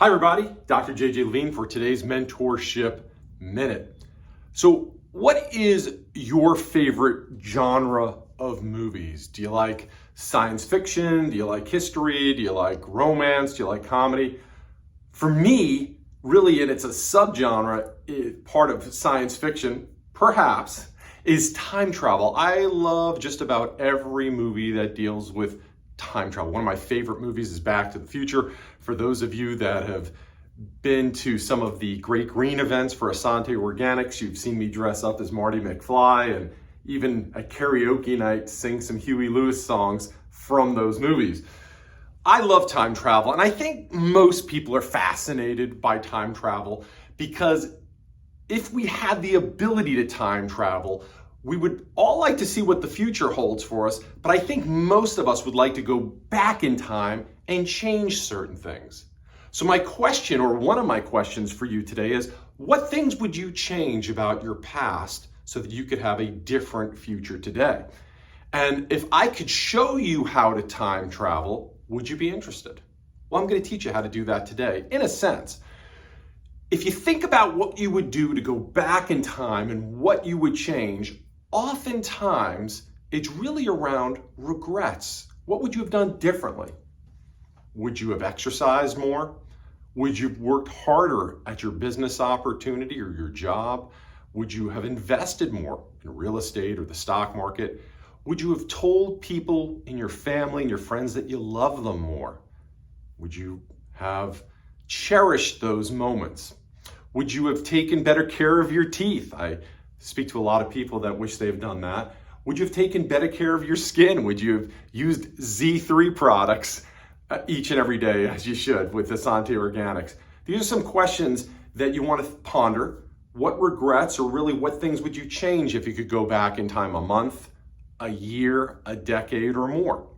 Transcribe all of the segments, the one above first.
Hi everybody, Dr. JJ Levine for today's Mentorship Minute. So what is your favorite genre of movies? Do you like science fiction? Do you like history? Do you like romance? Do you like comedy? For me, really, and it's a subgenre, part of science fiction, perhaps, is time travel. I love just about every movie that deals with time travel. One of my favorite movies is Back to the Future. For those of you that have been to some of the Great Green events for Asante Organics, you've seen me dress up as Marty McFly and even at karaoke night sing some Huey Lewis songs from those movies. I love time travel, and I think most people are fascinated by time travel because if we had the ability to time travel, we would all like to see what the future holds for us, but I think most of us would like to go back in time and change certain things. So my question, or one of my questions for you today is, what things would you change about your past so that you could have a different future today? And if I could show you how to time travel, would you be interested? Well, I'm going to teach you how to do that today, in a sense. If you think about what you would do to go back in time and what you would change, oftentimes it's really around regrets. What would you have done differently? Would you have exercised more? Would you have worked harder at your business opportunity or your job? Would you have invested more in real estate or the stock market? Would you have told people in your family and your friends that you love them more? Would you have cherished those moments? Would you have taken better care of your teeth? I speak to a lot of people that wish they've done that. Would you have taken better care of your skin? Would you have used Z3 products each and every day as you should with Asante Organics? These are some questions that you want to ponder. What regrets, or really what things would you change if you could go back in time a month, a year, a decade, or more?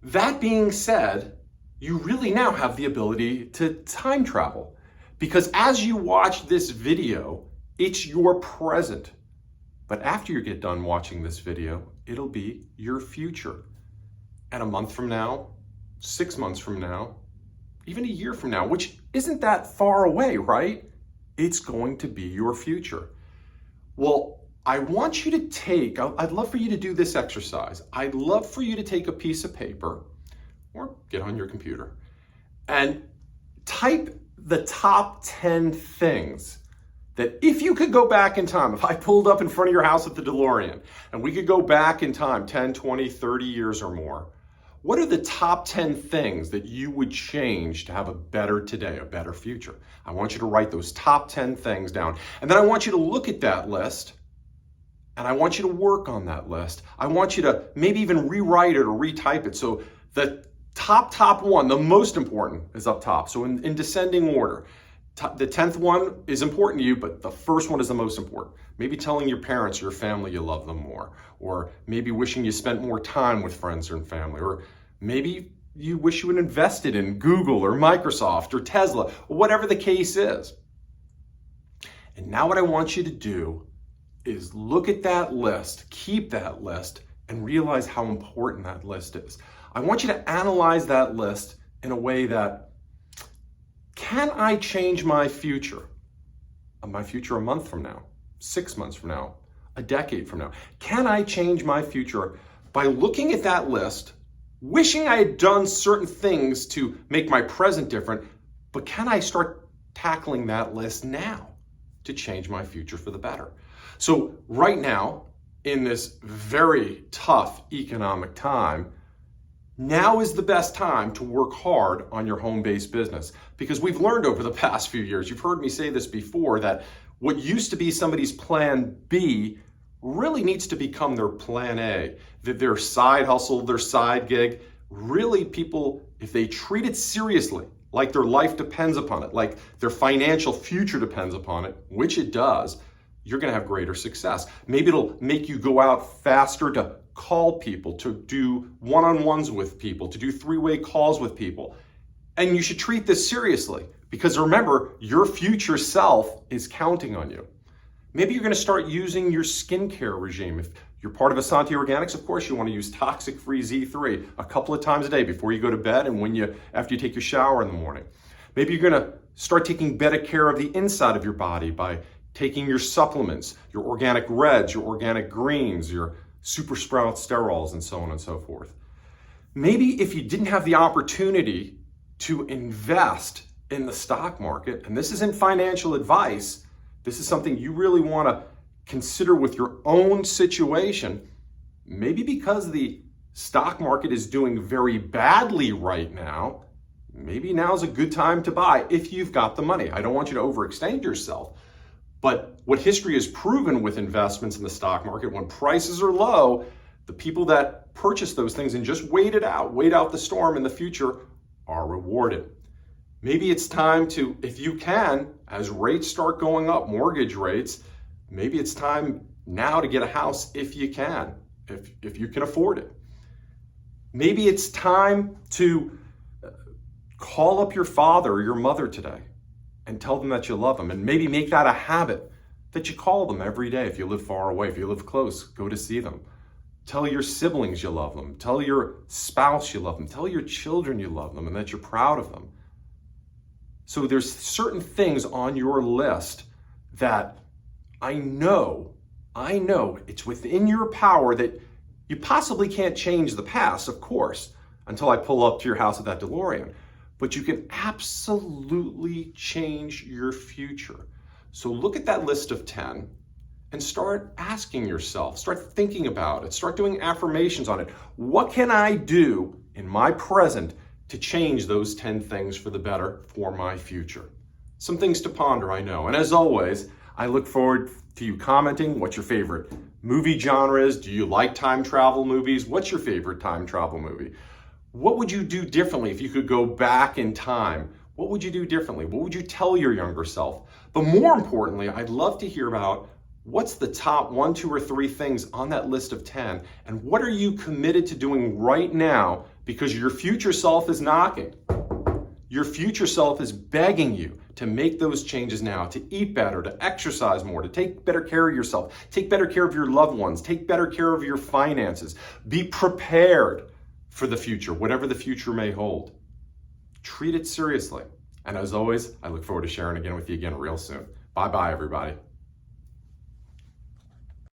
That being said, you really now have the ability to time travel, because as you watch this video, it's your present. But after you get done watching this video, it'll be your future. And a month from now, 6 months from now, even a year from now, which isn't that far away, right? It's going to be your future. Well, I want you to take, I'd love for you to do this exercise. I'd love for you to take a piece of paper or get on your computer and type the top 10 things that if you could go back in time, if I pulled up in front of your house with the DeLorean and we could go back in time 10, 20, 30 years or more, what are the top 10 things that you would change to have a better today, a better future? I want you to write those top 10 things down. And then I want you to look at that list and I want you to work on that list. I want you to maybe even rewrite it or retype it. So the top one, the most important, is up top. So in descending order, the 10th one is important to you, but the first one is the most important. Maybe telling your parents or your family you love them more, or maybe wishing you spent more time with friends and family, or maybe you wish you had invested in Google or Microsoft or Tesla, or whatever the case is. And now what I want you to do is look at that list, keep that list, and realize how important that list is. I want you to analyze that list in a way that, can I change my future? My future a month from now, 6 months from now, a decade from now? Can I change my future by looking at that list, wishing I had done certain things to make my present different, but can I start tackling that list now to change my future for the better? So right now, in this very tough economic time, now is the best time to work hard on your home-based business, because we've learned over the past few years, you've heard me say this before, that what used to be somebody's plan B really needs to become their plan A, that their side hustle, their side gig, really people, if they treat it seriously, like their life depends upon it, like their financial future depends upon it, which it does, you're going to have greater success. Maybe it'll make you go out faster to call people, to do one-on-ones with people, to do three-way calls with people. And you should treat this seriously, because remember, your future self is counting on you. Maybe you're going to start using your skincare regime. If You're part of Asante Organics, of course, you want to use toxic-free Z3 a couple of times a day before you go to bed and after you take your shower in the morning. Maybe you're going to start taking better care of the inside of your body by taking your supplements, your organic reds, your organic greens, your super sprout sterols, and so on and so forth. Maybe if you didn't have the opportunity to invest in the stock market, and this isn't financial advice, this is something you really want to consider with your own situation, maybe because the stock market is doing very badly right now, maybe now's a good time to buy if you've got the money. I don't want you to overextend yourself, but what history has proven with investments in the stock market, when prices are low, the people that purchase those things and just wait out the storm in the future are rewarded. Maybe it's time to, if you can, as rates start going up, mortgage rates, maybe it's time now to get a house if you can, if you can afford it. Maybe it's time to call up your father or your mother today and tell them that you love them, and maybe make that a habit that you call them every day. If you live far away, if you live close, go to see them. Tell your siblings you love them. Tell your spouse you love them. Tell your children you love them and that you're proud of them. So there's certain things on your list that I know it's within your power that you possibly can't change the past, of course, until I pull up to your house with that DeLorean. But you can absolutely change your future. So look at that list of 10 and start asking yourself, start thinking about it, start doing affirmations on it. What can I do in my present to change those 10 things for the better for my future? Some things to ponder, I know. And as always, I look forward to you commenting. What's your favorite movie genres? Do you like time travel movies? What's your favorite time travel movie? What would you do differently if you could go back in time? What would you do differently? What would you tell your younger self? But more importantly, I'd love to hear about what's the top 1, 2, or 3 things on that list of 10, and what are you committed to doing right now because your future self is knocking. Your future self is begging you to make those changes now, to eat better, to exercise more, to take better care of yourself, take better care of your loved ones, take better care of your finances. Be prepared for the future, whatever the future may hold. Treat it seriously. And as always, I look forward to sharing again with you again real soon. Bye-bye, everybody.